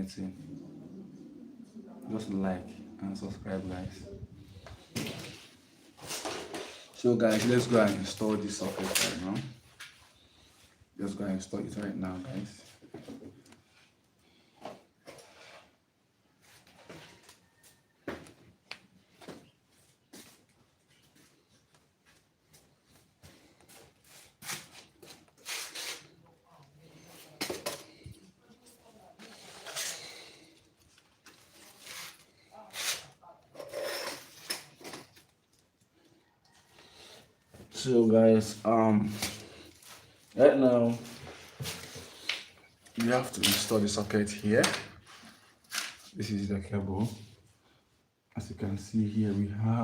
anything, just like and subscribe, guys. So guys, let's go and install this socket right now. Let's go and install it right now, guys. So guys, right now you have to install the socket here. This is the cable. As you can see here, we have